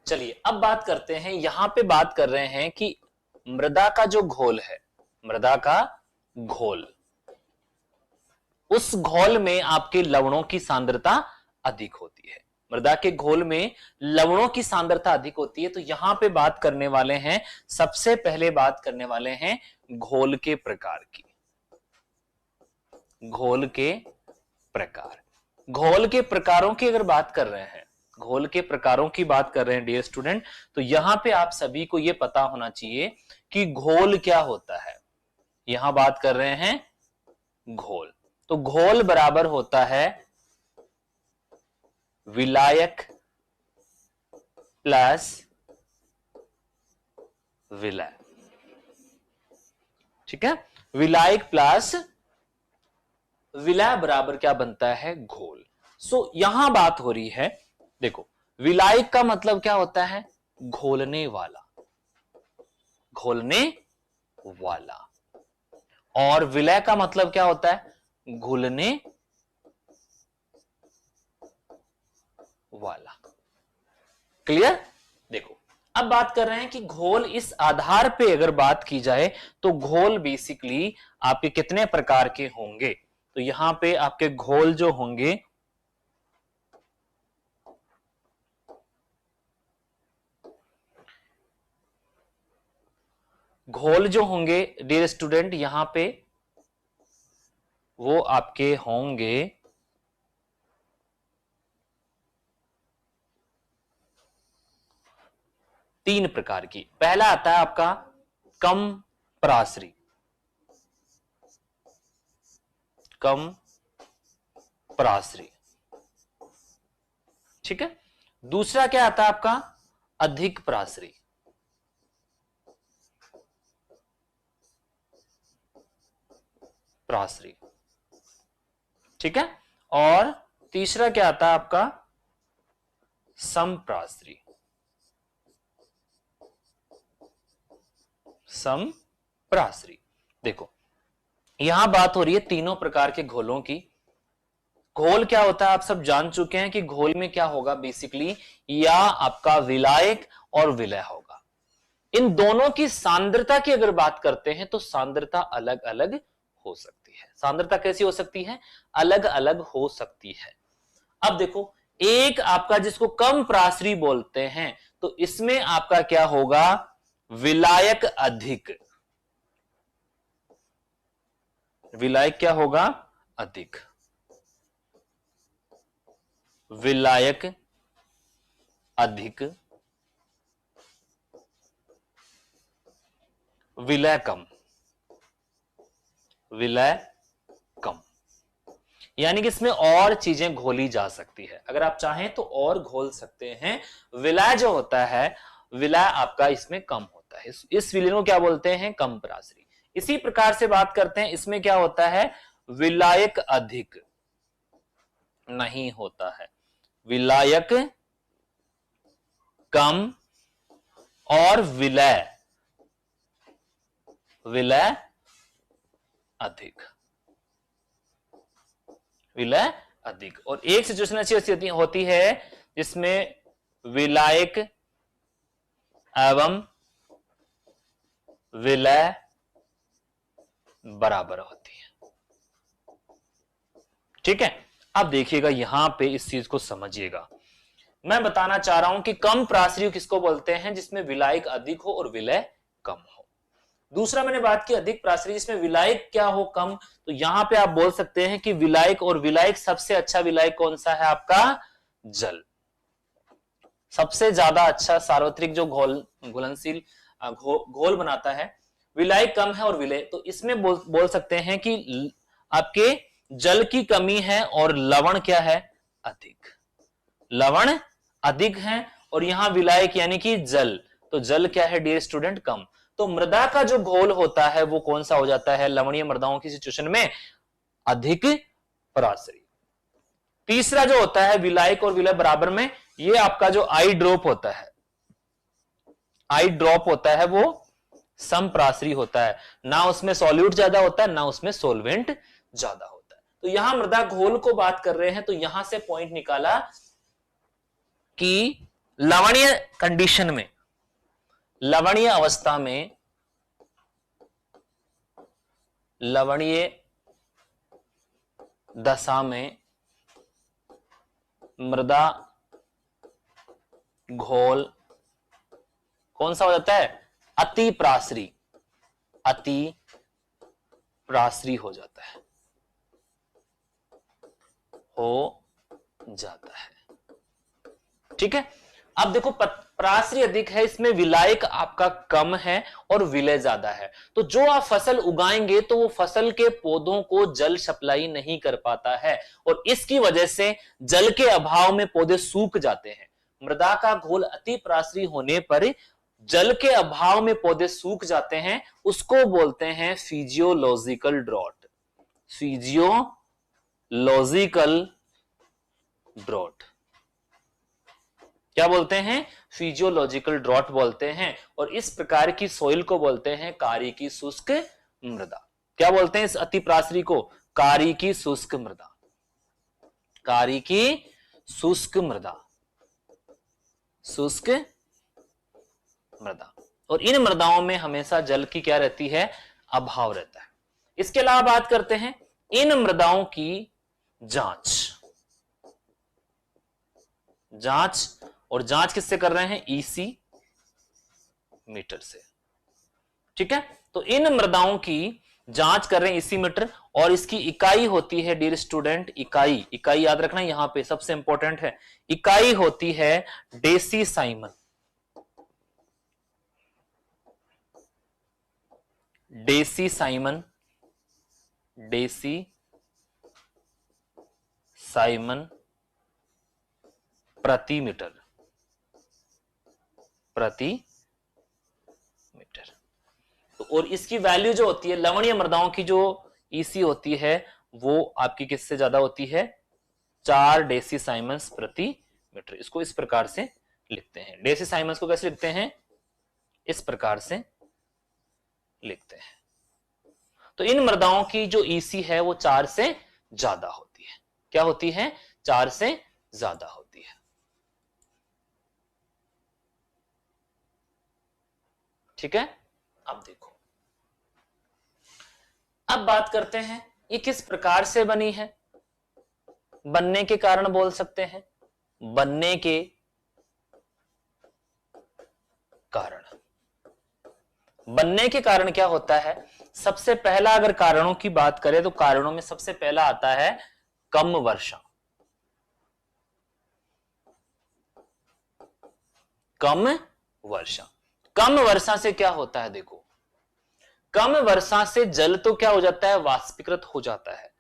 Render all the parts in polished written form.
चलिए अब बात करते हैं, यहां पे बात कर रहे हैं कि मृदा का जो घोल है, मृदा का घोल, उस घोल में आपके लवणों की सांद्रता अधिक होती है। मृदा के घोल में लवणों की सांद्रता अधिक होती है। तो यहां पे बात करने वाले हैं, सबसे पहले बात करने वाले हैं घोल के प्रकार की। घोल के प्रकार, घोल के प्रकारों की अगर बात कर रहे हैं, घोल के प्रकारों की बात कर रहे हैं डियर स्टूडेंट, तो यहां पे आप सभी को यह पता होना चाहिए कि घोल क्या होता है। यहां बात कर रहे हैं घोल, तो घोल बराबर होता है विलायक प्लस विलय। ठीक है, विलायक प्लस विलय बराबर क्या बनता है, घोल। सो यहां बात हो रही है, देखो विलायक का मतलब क्या होता है, घोलने वाला, घोलने वाला, और विलय का मतलब क्या होता है, घुलने वाला। क्लियर। देखो अब बात कर रहे हैं कि घोल, इस आधार पे अगर बात की जाए तो घोल बेसिकली आपके कितने प्रकार के होंगे। तो यहां पे आपके घोल जो होंगे, घोल जो होंगे डियर स्टूडेंट, यहां पे वो आपके होंगे तीन प्रकार की। पहला आता है आपका कम पराश्री, कम पराश्री, ठीक है। दूसरा क्या आता है आपका अधिक पराश्री, पराश्री, ठीक है। और तीसरा क्या आता है आपका समपराश्री, समपराश्री। देखो यहां बात हो रही है तीनों प्रकार के घोलों की। घोल क्या होता है आप सब जान चुके हैं कि घोल में क्या होगा बेसिकली, या आपका विलायक और विलय होगा। इन दोनों की सांद्रता की अगर बात करते हैं तो सांद्रता अलग अलग हो सकती है। सांद्रता कैसी हो सकती है, अलग अलग हो सकती है। अब देखो एक आपका जिसको कम पराश्री बोलते हैं, तो इसमें आपका क्या होगा, विलायक अधिक, विलायक क्या होगा अधिक, विलायक अधिक, विलय कम, विलय कम। यानी कि इसमें और चीजें घोली जा सकती है, अगर आप चाहें तो और घोल सकते हैं। विलय जो होता है, विलय आपका इसमें कम होता है, इस विलय को क्या बोलते हैं, कम पराश्री। इसी प्रकार से बात करते हैं, इसमें क्या होता है, विलायक अधिक नहीं होता है, विलायक कम और विलय, विलय अधिक, विलय अधिक। और एक सिचुएशन ऐसी होती है जिसमें विलायक एवं विलय बराबर होती है। ठीक है, अब देखिएगा यहां पे इस चीज को समझिएगा। मैं बताना चाह रहा हूं कि कम पराश्री किसको बोलते हैं, जिसमें विलायक अधिक हो और विलय कम हो। दूसरा मैंने बात की अधिक पराश्री, जिसमें विलायक क्या हो, कम। तो यहां पे आप बोल सकते हैं कि विलायक और विलायक, सबसे अच्छा विलायक कौन सा है आपका, जल। सबसे ज्यादा अच्छा सार्वत्रिक जो घुलनशील घोल बनाता है, विलायक कम है और विलय, तो इसमें बोल सकते हैं कि आपके जल की कमी है और लवण क्या है, अधिक, लवण अधिक है। और यहां विलायक यानी कि जल, तो जल क्या है डियर स्टूडेंट, कम। तो मृदा का जो घोल होता है वो कौन सा हो जाता है, लवणीय मृदाओं की सिचुएशन में अधिक पराश्री। तीसरा जो होता है विलायक और विलय बराबर में, ये आपका जो आई ड्रॉप होता है, आई ड्रॉप होता है वो समपराश्री होता है, ना उसमें सॉल्यूट ज्यादा होता है ना उसमें सोलवेंट ज्यादा होता है। तो यहां मृदा घोल को बात कर रहे हैं, तो यहां से पॉइंट निकाला कि लवणीय कंडीशन में, लवणीय अवस्था में, लवणीय दशा में मृदा घोल कौन सा हो जाता है? अति प्रासरी, अति प्रासरी हो जाता है, हो जाता है। ठीक है। अब देखो प्रासरी अधिक है, इसमें विलायक आपका कम है और विलय ज्यादा है, तो जो आप फसल उगाएंगे तो वो फसल के पौधों को जल सप्लाई नहीं कर पाता है और इसकी वजह से जल के अभाव में पौधे सूख जाते हैं। मृदा का घोल अति प्रासरी होने पर जल के अभाव में पौधे सूख जाते हैं, उसको बोलते हैं फिजियोलॉजिकल ड्रॉट, फिजियोलॉजिकल ड्रॉट। क्या बोलते हैं? फिजियोलॉजिकल ड्रॉट बोलते हैं। और इस प्रकार की सोइल को बोलते हैं कारी की शुष्क मृदा। क्या बोलते हैं इस अति प्रासरी को? कारी की शुष्क मृदा, कारी की शुष्क मृदा, शुष्क मृदा। और इन मृदाओं में हमेशा जल की क्या रहती है? अभाव रहता है। इसके अलावा बात करते हैं इन मृदाओं की जांच, जांच, और जांच किससे कर रहे हैं? ईसी मीटर से। ठीक है। तो इन मृदाओं की जांच कर रहे हैं ईसी मीटर, और इसकी इकाई होती है डियर स्टूडेंट, इकाई, इकाई याद रखना यहां पे सबसे इंपॉर्टेंट है, इकाई होती है डेसीसाइमन, डेसीसाइमन, डेसीसाइमन प्रति मीटर, प्रति मीटर। तो और इसकी वैल्यू जो होती है लवणीय मृदाओं की, जो ईसी होती है वो आपकी किससे ज्यादा होती है? 4 डेसीसाइमन्स प्रति मीटर। इसको इस प्रकार से लिखते हैं, डेसीसाइमन्स को कैसे लिखते हैं? इस प्रकार से लिखते हैं। तो इन मृदाओं की जो ईसी है वो 4 से ज्यादा होती है। क्या होती है? 4 से ज्यादा होती है। ठीक है। अब देखो, अब बात करते हैं ये किस प्रकार से बनी है। बनने के कारण बोल सकते हैं, बनने के कारण, बनने के कारण क्या होता है? सबसे पहला अगर कारणों की बात करें तो कारणों में सबसे पहला आता है कम वर्षा, कम वर्षा। कम वर्षा से क्या होता है? देखो, कम वर्षा से जल तो क्या हो जाता है? वाष्पीकृत हो जाता है,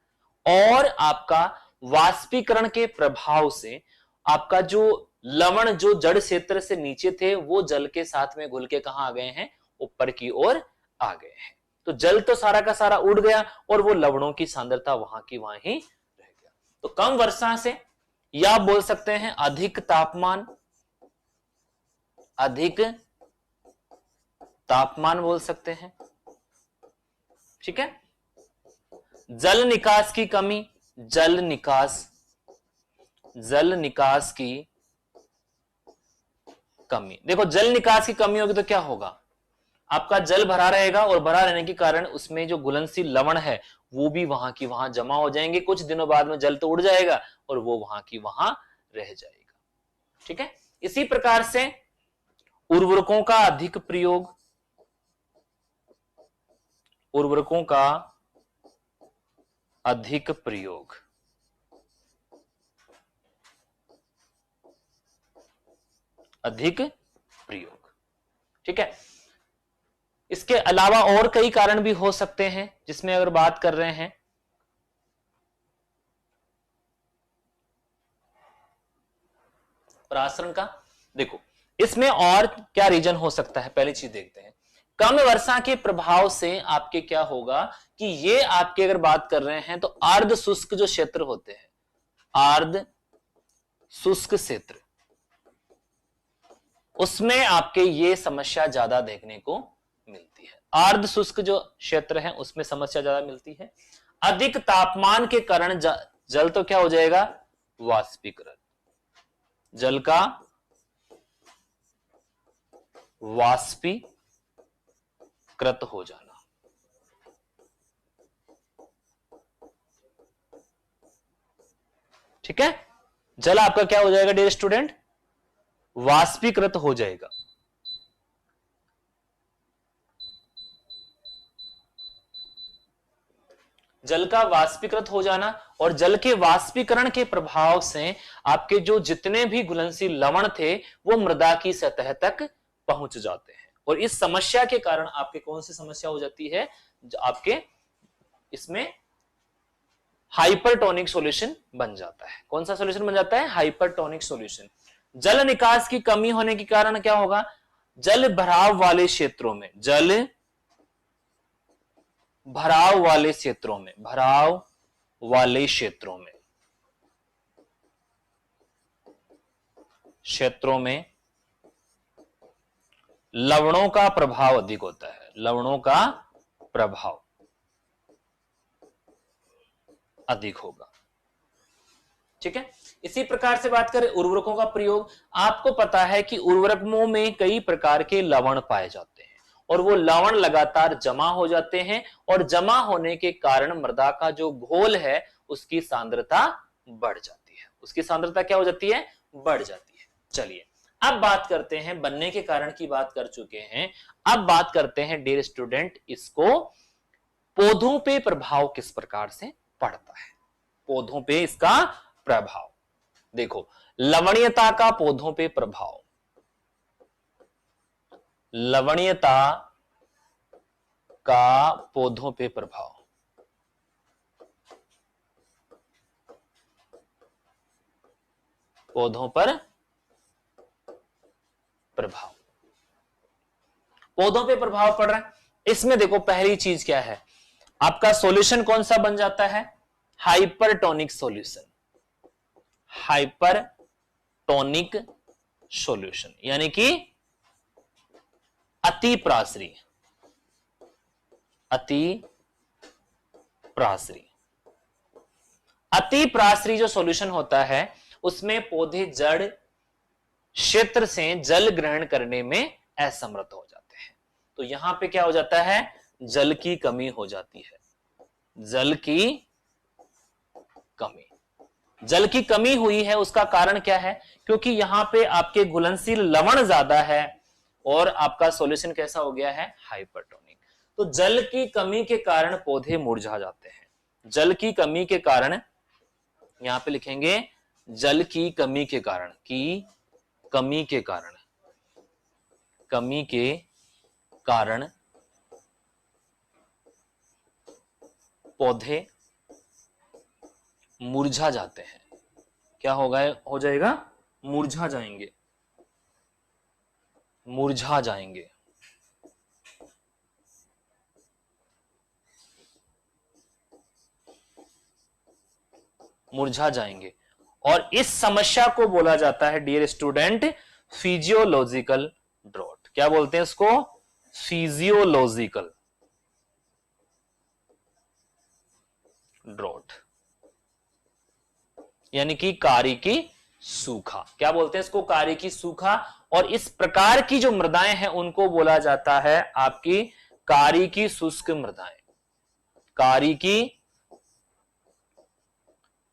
और आपका वाष्पीकरण के प्रभाव से आपका जो लवण जो जड़ क्षेत्र से नीचे थे वो जल के साथ में घुल के कहां आ गए हैं? ऊपर की ओर आ गए हैं। तो जल तो सारा का सारा उड़ गया और वो लवणों की सांद्रता वहां की वहां ही रह गया। तो कम वर्षा से, या बोल सकते हैं अधिक तापमान, अधिक तापमान बोल सकते हैं। ठीक है। जल निकास की कमी, जल निकास, जल निकास की कमी। देखो, जल निकास की कमी होगी तो क्या होगा? आपका जल भरा रहेगा और भरा रहने के कारण उसमें जो घुलनशील लवण है वो भी वहां की वहां जमा हो जाएंगे। कुछ दिनों बाद में जल तो उड़ जाएगा और वो वहां की वहां रह जाएगा। ठीक है। इसी प्रकार से उर्वरकों का अधिक प्रयोग, उर्वरकों का अधिक प्रयोग, अधिक प्रयोग। ठीक है। इसके अलावा और कई कारण भी हो सकते हैं, जिसमें अगर बात कर रहे हैं परासरण का, देखो इसमें और क्या रीजन हो सकता है, पहली चीज देखते हैं। कम वर्षा के प्रभाव से आपके क्या होगा कि ये आपके अगर बात कर रहे हैं तो अर्ध शुष्क जो क्षेत्र होते हैं, अर्ध शुष्क क्षेत्र, उसमें आपके ये समस्या ज्यादा देखने को मिलती है। अर्ध शुष्क जो क्षेत्र है उसमें समस्या ज्यादा मिलती है। अधिक तापमान के कारण जल तो क्या हो जाएगा? वाष्पीकरण, जल का वाष्पीकृत हो जाना। ठीक है, जल आपका क्या हो जाएगा डियर स्टूडेंट, वाष्पीकृत हो जाएगा। जल का वाष्पीकृत हो जाना, और जल के वाष्पीकरण के प्रभाव से आपके जो जितने भी घुलनशील लवण थे वो मृदा की सतह तक पहुंच जाते हैं, और इस समस्या के कारण आपके कौन सी समस्या हो जाती है, आपके इसमें हाइपरटोनिक सॉल्यूशन बन जाता है। कौन सा सॉल्यूशन बन जाता है, हाइपरटोनिक सॉल्यूशन। जल निकास की कमी होने के कारण क्या होगा, जल भराव वाले क्षेत्रों में, जल भराव वाले क्षेत्रों में, भराव वाले क्षेत्रों में लवणों का प्रभाव अधिक होता है, लवणों का प्रभाव अधिक होगा। ठीक है, इसी प्रकार से बात करें उर्वरकों का प्रयोग। आपको पता है कि उर्वरकों में कई प्रकार के लवण पाए जाते हैं, और वो लवण लगातार जमा हो जाते हैं, और जमा होने के कारण मृदा का जो घोल है उसकी सांद्रता बढ़ जाती है, उसकी सांद्रता क्या हो जाती है, बढ़ जाती है। चलिए अब बात करते हैं, बनने के कारण की बात कर चुके हैं, अब बात करते हैं डियर स्टूडेंट, इसको पौधों पे प्रभाव किस प्रकार से पड़ता है, पौधों पे इसका प्रभाव। देखो, लवणीयता का पौधों पे प्रभाव, लवणीयता का पौधों पे प्रभाव, पौधों पर प्रभाव, पौधों पे प्रभाव पड़ रहा है। इसमें देखो पहली चीज क्या है, आपका सॉल्यूशन कौन सा बन जाता है, हाइपरटोनिक सॉल्यूशन, हाइपरटोनिक सॉल्यूशन, यानी कि अति प्रासरी, अति प्रासरी। अति प्रासरी जो सॉल्यूशन होता है उसमें पौधे जड़ क्षेत्र से जल ग्रहण करने में असमर्थ हो जाते हैं। तो यहां पे क्या हो जाता है, जल की कमी हो जाती है, जल की कमी। जल की कमी हुई है, उसका कारण क्या है, क्योंकि यहां पे आपके घुलनशील लवण ज्यादा है और आपका सॉल्यूशन कैसा हो गया है, हाइपरटोनिक। तो जल की कमी के कारण पौधे मुरझा जाते हैं, जल की कमी के कारण, यहां पे लिखेंगे जल की कमी के कारण, की कमी के कारण, कमी के कारण पौधे मुरझा जाते हैं। क्या होगा, हो जाएगा, मुरझा जाएंगे, मुरझा जाएंगे। मुरझा जाएंगे, और इस समस्या को बोला जाता है डियर स्टूडेंट फिजियोलॉजिकल ड्रॉट। क्या बोलते हैं इसको, फिजियोलॉजिकल ड्रॉट, यानी कि कारिकी सूखा। क्या बोलते हैं इसको, कारिकी सूखा। और इस प्रकार की जो मृदाएं हैं उनको बोला जाता है आपकी कारिकी शुष्क मृदाएं, कारिकी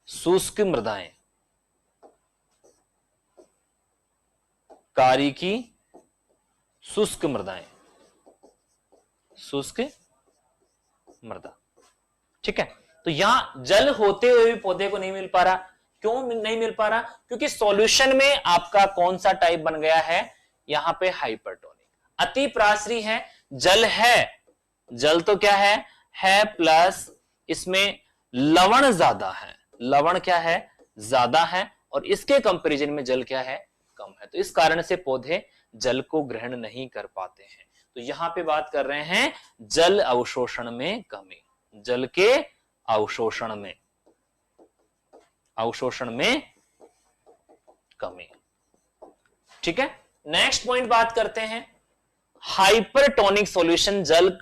शुष्क मृदाएं, कारिकी शुष्क मृदाएं, शुष्क मृदा। ठीक है, तो यहां जल होते हुए भी पौधे को नहीं मिल पा रहा। क्यों नहीं मिल पा रहा, क्योंकि सॉल्यूशन में आपका कौन सा टाइप बन गया है, यहां पे हाइपरटोनिक। अति प्रासरी है, जल है, जल तो क्या है प्लस इसमें लवण ज्यादा है, लवण क्या है, ज्यादा है, और इसके कंपैरिजन में जल क्या है, कम है। तो इस कारण से पौधे जल को ग्रहण नहीं कर पाते हैं। तो यहां पे बात कर रहे हैं जल अवशोषण में कमी, जल के अवशोषण में, अवशोषण में कमी। ठीक है, नेक्स्ट पॉइंट बात करते हैं हाइपरटोनिक सॉल्यूशन। जल,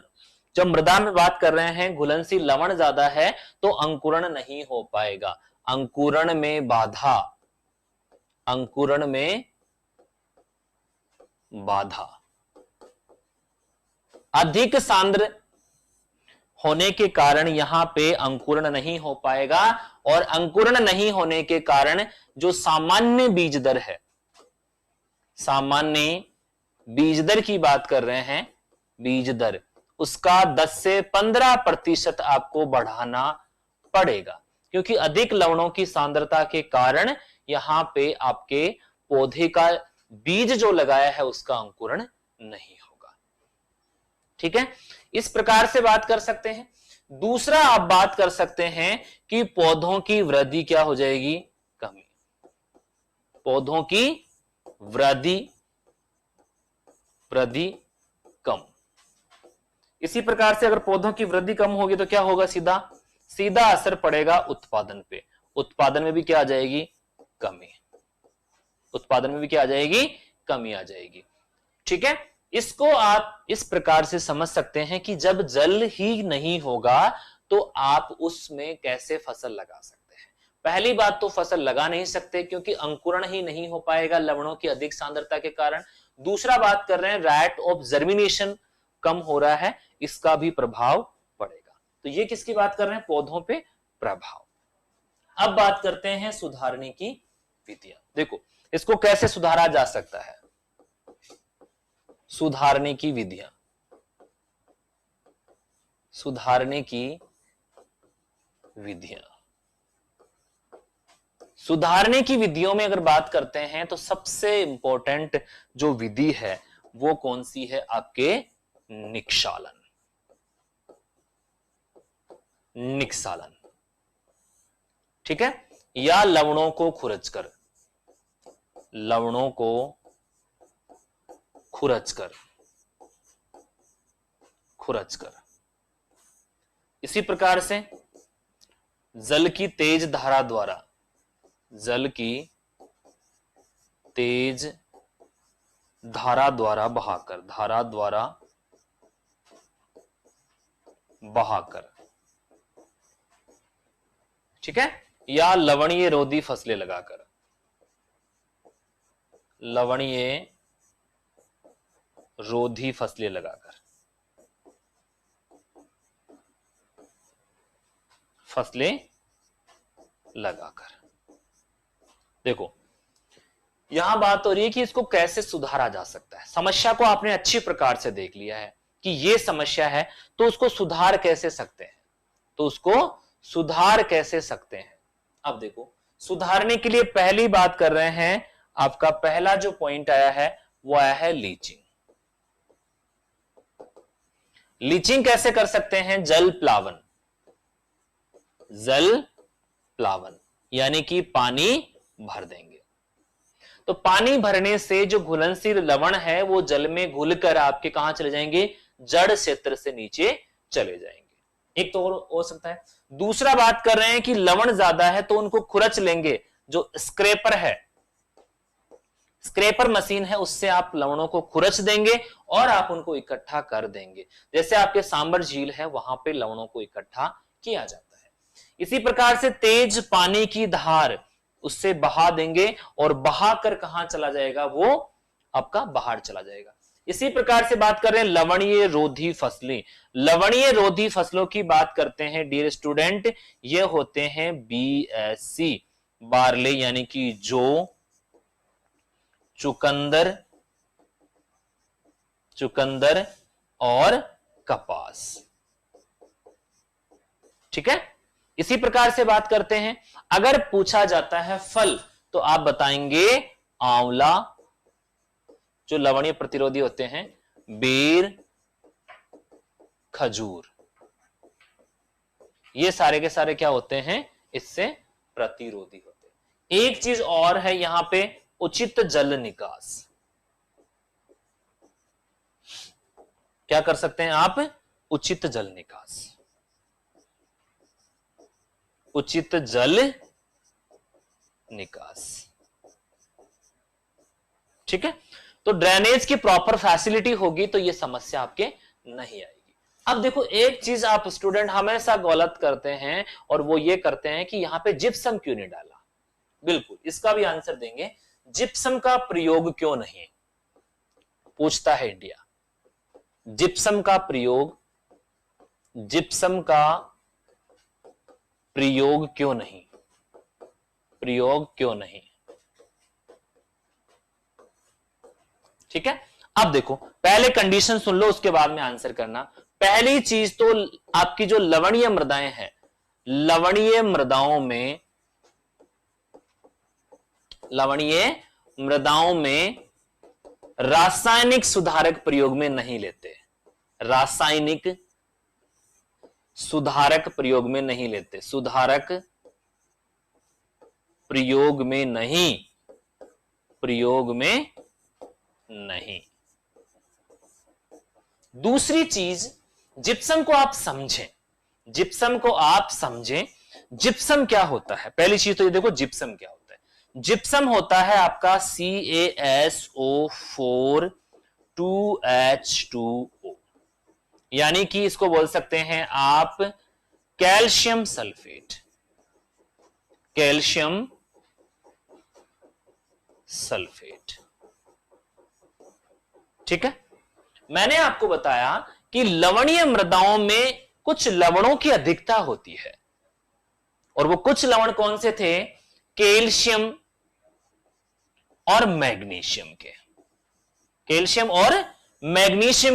जब मृदा में बात कर रहे हैं घुलनशील लवण ज्यादा है तो अंकुरण नहीं हो पाएगा, अंकुरण में बाधा, अंकुरण में बाधा। अधिक सांद्र होने के कारण यहां पे अंकुरण नहीं हो पाएगा, और अंकुरण नहीं होने के कारण जो सामान्य बीज दर है, सामान्य बीज दर की बात कर रहे हैं, बीज दर उसका 10 से 15% आपको बढ़ाना पड़ेगा, क्योंकि अधिक लवणों की सांद्रता के कारण यहां पे आपके पौधे का बीज जो लगाया है उसका अंकुरण नहीं होगा। ठीक है, इस प्रकार से बात कर सकते हैं। दूसरा आप बात कर सकते हैं कि पौधों की वृद्धि क्या हो जाएगी, कमी, पौधों की वृद्धि कम। इसी प्रकार से अगर पौधों की वृद्धि कम होगी तो क्या होगा, सीधा असर पड़ेगा उत्पादन पे, उत्पादन में भी क्या आ जाएगी, कमी, उत्पादन में भी क्या आ जाएगी, कमी आ जाएगी। ठीक है, इसको आप इस प्रकार से समझ सकते हैं कि जब जल ही नहीं होगा तो आप उसमें कैसे फसल लगा सकते हैं। पहली बात तो फसल लगा नहीं सकते क्योंकि अंकुरण ही नहीं हो पाएगा लवणों की अधिक सांद्रता के कारण। दूसरा बात कर रहे हैं रेट ऑफ जर्मिनेशन कम हो रहा है, इसका भी प्रभाव पड़ेगा। तो ये किसकी बात कर रहे हैं, पौधों पे प्रभाव। अब बात करते हैं सुधारने की विधियां। देखो इसको कैसे सुधारा जा सकता है, सुधारने की विधियां, सुधारने की विधियां, सुधारने की विधियों में अगर बात करते हैं तो सबसे इंपॉर्टेंट जो विधि है वो कौन सी है, आपके निक्षालन, निक्षालन। ठीक है, या लवणों को खुरचकर, लवणों को खुरचकर, खुरचकर। इसी प्रकार से जल की तेज धारा द्वारा, जल की तेज धारा द्वारा बहाकर, धारा द्वारा बहाकर। ठीक है, या लवणीय रोधी फसलें लगाकर, लवणीय रोधी फसलें लगाकर, फसलें लगाकर। देखो यहां बात हो रही है कि इसको कैसे सुधारा जा सकता है। समस्या को आपने अच्छी प्रकार से देख लिया है कि यह समस्या है, तो उसको सुधार कैसे सकते हैं, तो उसको सुधार कैसे सकते हैं। अब देखो सुधारने के लिए पहली बात कर रहे हैं, आपका पहला जो पॉइंट आया है वो आया है लीचिंग। लीचिंग कैसे कर सकते हैं, जल प्लावन, जल प्लावन यानी कि पानी भर देंगे। तो पानी भरने से जो घुलनशील लवण है वो जल में घुलकर आपके कहां चले जाएंगे, जड़ क्षेत्र से नीचे चले जाएंगे। एक तो और हो सकता है। दूसरा बात कर रहे हैं कि लवण ज्यादा है तो उनको खुरच लेंगे, जो स्क्रैपर है, स्क्रैपर मशीन है, उससे आप लवणों को खुरच देंगे और आप उनको इकट्ठा कर देंगे। जैसे आपके सांबर झील है वहां पे लवणों को इकट्ठा किया जाता है। इसी प्रकार से तेज पानी की धार उससे बहा देंगे और बहाकर कहां चला जाएगा, वो आपका बाहर चला जाएगा। इसी प्रकार से बात कर रहे हैं लवणीय रोधी फसलें। लवणीय रोधी फसलों की बात करते हैं डियर स्टूडेंट, ये होते हैं BSC, बार्ले यानी कि जौ, चुकंदर, चुकंदर और कपास। ठीक है, इसी प्रकार से बात करते हैं। अगर पूछा जाता है फल तो आप बताएंगे आंवला, जो लवणीय प्रतिरोधी होते हैं, बेर, खजूर, ये सारे के सारे क्या होते हैं, इससे प्रतिरोधी होते हैं। एक चीज और है यहां पे, उचित जल निकास। क्या कर सकते हैं आप, उचित जल निकास, उचित जल निकास। ठीक है, तो ड्रेनेज की प्रॉपर फैसिलिटी होगी तो यह समस्या आपके नहीं आएगी। अब देखो एक चीज आप स्टूडेंट हमेशा गलत करते हैं और वो ये करते हैं कि यहां पे जिप्सम क्यों नहीं डाला। बिल्कुल इसका भी आंसर देंगे, जिप्सम का प्रयोग क्यों नहीं, पूछता है इंडिया। जिप्सम का प्रयोग क्यों नहीं, ठीक है। अब देखो पहले कंडीशन सुन लो, उसके बाद में आंसर करना। पहली चीज तो आपकी जो लवणीय मृदाएं हैं, लवणीय मृदाओं में रासायनिक सुधारक प्रयोग में नहीं लेते, रासायनिक सुधारक प्रयोग में नहीं लेते, सुधारक प्रयोग में नहीं। दूसरी चीज, जिप्सम को आप समझें, जिप्सम क्या होता है। पहली चीज तो ये देखो जिप्सम क्या होता है। जिप्सम होता है आपका CaSO4 2H2O, यानी कि इसको बोल सकते हैं आप कैल्शियम सल्फेट, ठीक है। मैंने आपको बताया कि लवणीय मृदाओं में कुछ लवणों की अधिकता होती है, और वो कुछ लवण कौन से थे, कैल्शियम और मैग्नीशियम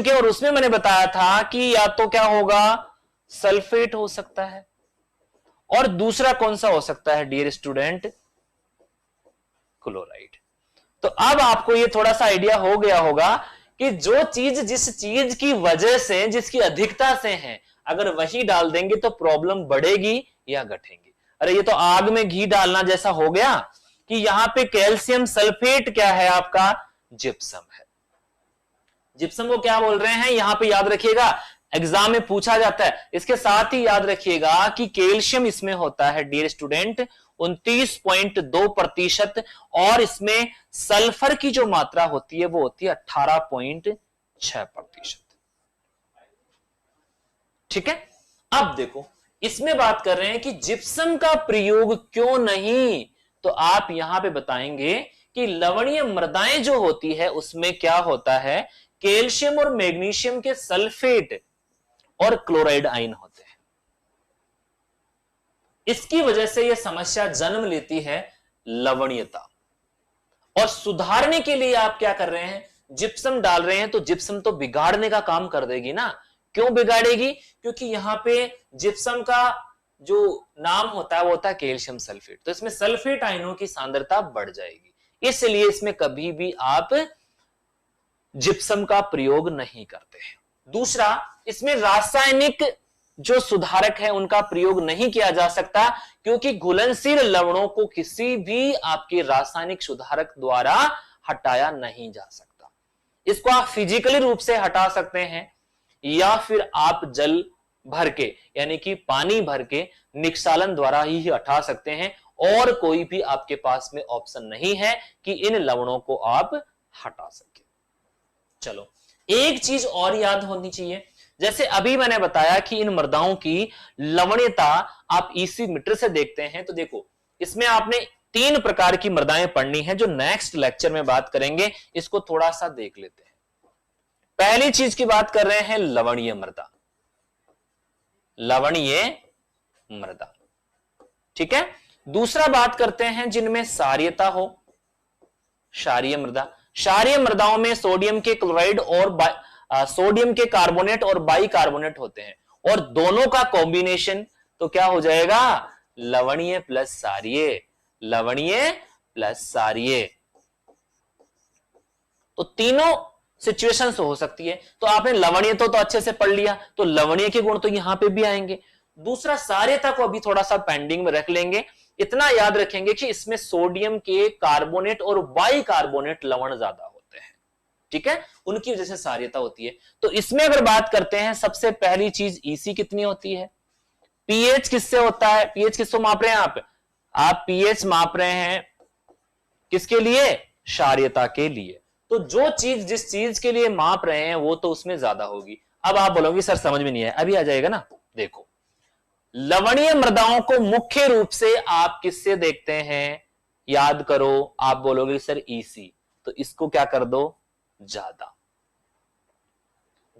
के, और उसमें मैंने बताया था कि या तो क्या होगा, सल्फेट हो सकता है, और दूसरा कौन सा हो सकता है डियर स्टूडेंट, क्लोराइड। तो अब आपको ये थोड़ा सा आइडिया हो गया होगा कि जो चीज जिस चीज की वजह से, जिसकी अधिकता से है, अगर वही डाल देंगे तो प्रॉब्लम बढ़ेगी या घटेगी। अरे ये तो आग में घी डालना जैसा हो गया कि यहां पे कैल्शियम सल्फेट क्या है आपका, जिप्सम है। जिप्सम को क्या बोल रहे हैं, यहां पे याद रखिएगा, एग्जाम में पूछा जाता है। इसके साथ ही याद रखिएगा कि कैल्शियम इसमें होता है डियर स्टूडेंट 29.2%, और इसमें सल्फर की जो मात्रा होती है वो होती है 18.6%, ठीक है। अब देखो इसमें बात कर रहे हैं कि जिप्सम का प्रयोग क्यों नहीं, तो आप यहां पे बताएंगे कि लवणीय मृदाएं जो होती है उसमें क्या होता है, कैल्शियम और मैग्नीशियम के सल्फेट और क्लोराइड आयन होते हैं। इसकी वजह से यह समस्या जन्म लेती है लवणीयता, और सुधारने के लिए आप क्या कर रहे हैं, जिप्सम डाल रहे हैं। तो जिप्सम तो बिगाड़ने का काम कर देगी ना। क्यों बिगाड़ेगी, क्योंकि यहां पे जिप्सम का जो नाम होता है वो होता है कैल्शियम सल्फेट, तो इसमें सल्फेट आयनों की सांद्रता बढ़ जाएगी, इसलिए इसमें कभी भी आप जिप्सम का प्रयोग नहीं करते हैं। दूसरा, इसमें रासायनिक जो सुधारक है उनका प्रयोग नहीं किया जा सकता, क्योंकि घुलनशील लवणों को किसी भी आपके रासायनिक सुधारक द्वारा हटाया नहीं जा सकता। इसको आप फिजिकली रूप से हटा सकते हैं, या फिर आप जल भर के यानी कि पानी भर के निक्षालन द्वारा ही हटा सकते हैं, और कोई भी आपके पास में ऑप्शन नहीं है कि इन लवणों को आप हटा सके। चलो एक चीज और याद होनी चाहिए, जैसे अभी मैंने बताया कि इन मृदाओं की लवणीयता आप ईसी मीटर से देखते हैं। तो देखो इसमें आपने 3 प्रकार की मृदाएं पढ़नी है, जो नेक्स्ट लेक्चर में बात करेंगे। इसको थोड़ा सा देख लेते हैं। पहली चीज की बात कर रहे हैं लवणीय मृदा, ठीक है। दूसरा बात करते हैं जिनमें सारीयता हो, क्षारीय मृदा। क्षारीय मृदाओं में सोडियम के क्लोराइड और सोडियम के कार्बोनेट और बाइकार्बोनेट होते हैं, और दोनों का कॉम्बिनेशन तो क्या हो जाएगा, लवणीय प्लस सारीय, तो तीनों सिचुएशंस हो सकती है। तो आपने लवणीय तो अच्छे से पढ़ लिया, तो लवणीय के गुण तो यहां पे भी आएंगे। दूसरा, सारीयता को अभी थोड़ा सा पेंडिंग में रख लेंगे। इतना याद रखेंगे कि इसमें सोडियम के कार्बोनेट और बाइकार्बोनेट लवण ज्यादा होते हैं, ठीक है, उनकी वजह से सारीयता होती है। तो इसमें अगर बात करते हैं, सबसे पहली चीज ईसी कितनी होती है, पीएच किससे होता है, पीएच किसको माप रहे हैं आप पीएच माप रहे हैं किसके लिए, क्षारीयता के लिए। तो जो चीज जिस चीज के लिए माप रहे हैं वो तो उसमें ज्यादा होगी। अब आप बोलोगे सर समझ में नहीं आया, अभी आ जाएगा ना। देखो लवणीय मृदाओं को मुख्य रूप से आप किससे देखते हैं, याद करो, आप बोलोगे सर ईसी, तो इसको क्या कर दो, ज्यादा।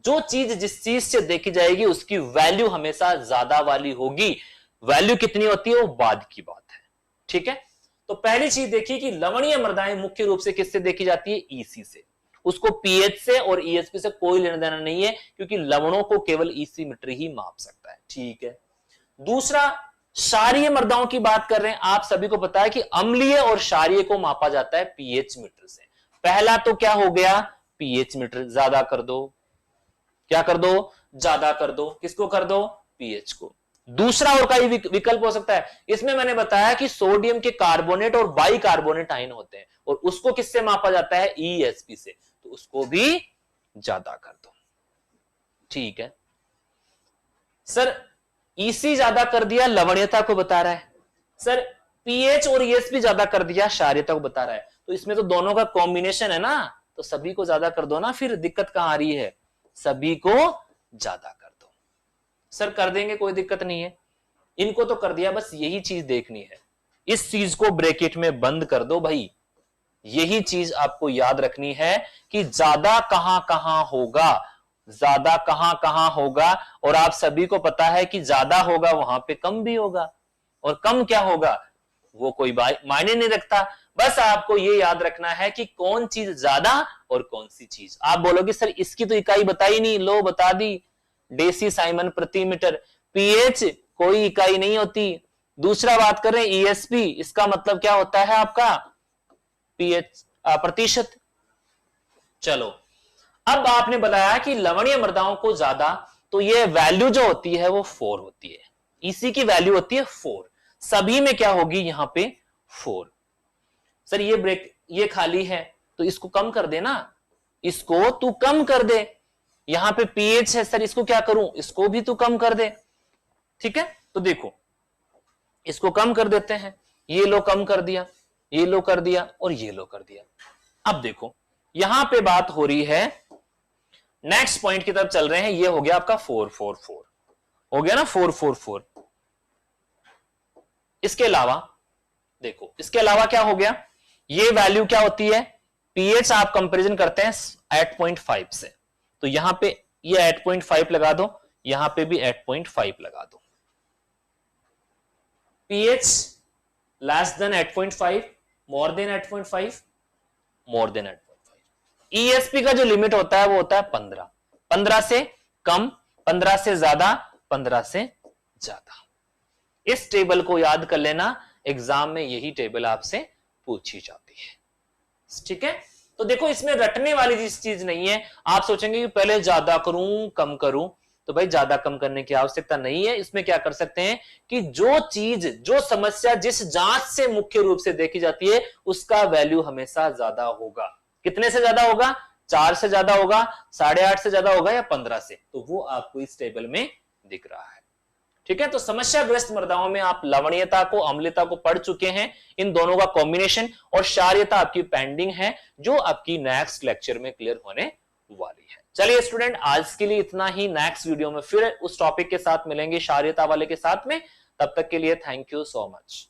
जो चीज जिस चीज से देखी जाएगी उसकी वैल्यू हमेशा ज्यादा वाली होगी। वैल्यू कितनी होती है वो बाद की बात है। ठीक है, तो पहली चीज देखिए कि लवणीय मृदाएं मुख्य रूप से किससे देखी जाती है? ईसी से। उसको पीएच से और ईएसपी से कोई लेना देना नहीं है, क्योंकि लवणों को केवल ईसी मीटर ही माप सकता है। ठीक है, दूसरा क्षारीय मृदाओं की बात कर रहे हैं। आप सभी को पता है कि अम्लीय और क्षारीय को मापा जाता है पीएच मीटर से। पहला तो क्या हो गया? PH meter. ज्यादा कर दो, क्या कर दो? ज्यादा कर दो। किसको कर दो? पीएच को। दूसरा और कई विकल्प हो सकता है। इसमें मैंने बताया कि सोडियम के कार्बोनेट और बाइकार्बोनेट आयन होते हैं, और उसको किससे मापा जाता है? ईएसपी से। तो उसको भी ज्यादा कर दो। ठीक है सर, ईसी ज्यादा कर दिया, लवणीयता को बता रहा है। सर पीएच और ईएसपी ज्यादा कर दिया, क्षारीयता को बता रहा है। तो इसमें तो दोनों का कॉम्बिनेशन है ना, तो सभी को ज्यादा कर दो ना। फिर दिक्कत कहां आ रही है? सभी को ज्यादा कर दो। सर कर देंगे, कोई दिक्कत नहीं है। इनको तो कर दिया, बस यही चीज देखनी है। इस चीज को ब्रैकेट में बंद कर दो भाई। यही चीज आपको याद रखनी है कि ज्यादा कहां कहां होगा, ज्यादा कहां कहां होगा। और आप सभी को पता है कि ज्यादा होगा वहां पे कम भी होगा, और कम क्या होगा वो कोई मायने नहीं रखता। बस आपको ये याद रखना है कि कौन चीज ज्यादा और कौन सी चीज। आप बोलोगे सर इसकी तो इकाई बताई नहीं, लो बता दी, डेसी साइमन प्रति मीटर। पीएच कोई इकाई नहीं होती। दूसरा बात कर रहे हैं ईएसपी, इसका मतलब क्या होता है आपका? पीएच प्रतिशत। चलो, अब आपने बताया कि लवणीय मृदाओं को ज्यादा, तो ये वैल्यू जो होती है वो 4 होती है। इसी की वैल्यू होती है 4। सभी में क्या होगी? यहां पे 4। सर ये ब्रेक, ये खाली है तो इसको कम कर दे ना, इसको तू कम कर दे। यहां पे पीएच है सर, इसको क्या करूं? इसको भी तू कम कर दे। ठीक है, तो देखो इसको कम कर देते हैं। ये लो कम कर दिया, ये लो कर दिया, और ये लो कर दिया। अब देखो यहां पे बात हो रही है, नेक्स्ट पॉइंट की तरफ चल रहे हैं। ये हो गया आपका 444 हो गया ना, 444। इसके अलावा देखो, इसके अलावा क्या हो गया? ये वैल्यू क्या होती है? पीएच आप कंपैरिजन करते हैं 8.5 से, तो यहां पे ये 8.5 लगा दो, यहां पे भी 8.5 लगा दो। PH less than 8.5, more than 8.5, more than 8.5। ESP का जो लिमिट होता है वो होता है 15। 15 से कम, 15 से ज्यादा, 15 से ज्यादा। इस टेबल को याद कर लेना, एग्जाम में यही टेबल आपसे पूछी जाती है। ठीक है, तो देखो इसमें रटने वाली चीज नहीं है। आप सोचेंगे कि पहले ज्यादा करूं कम करूं, तो भाई ज्यादा कम करने की आवश्यकता नहीं है। इसमें क्या कर सकते हैं कि जो चीज, जो समस्या जिस जांच से मुख्य रूप से देखी जाती है उसका वैल्यू हमेशा ज्यादा होगा। कितने से ज्यादा होगा? 4 से ज्यादा होगा, 8.5 से ज्यादा होगा, या 15 से। तो वो आपको इस टेबल में दिख रहा है। ठीक है, तो समस्याग्रस्त मृदाओं में आप लवणीयता को, अम्लता को पढ़ चुके हैं। इन दोनों का कॉम्बिनेशन और क्षारीयता आपकी पेंडिंग है, जो आपकी नेक्स्ट लेक्चर में क्लियर होने वाली है। चलिए स्टूडेंट, आज के लिए इतना ही। नेक्स्ट वीडियो में फिर उस टॉपिक के साथ मिलेंगे, क्षारीयता वाले के साथ में। तब तक के लिए थैंक यू सो मच।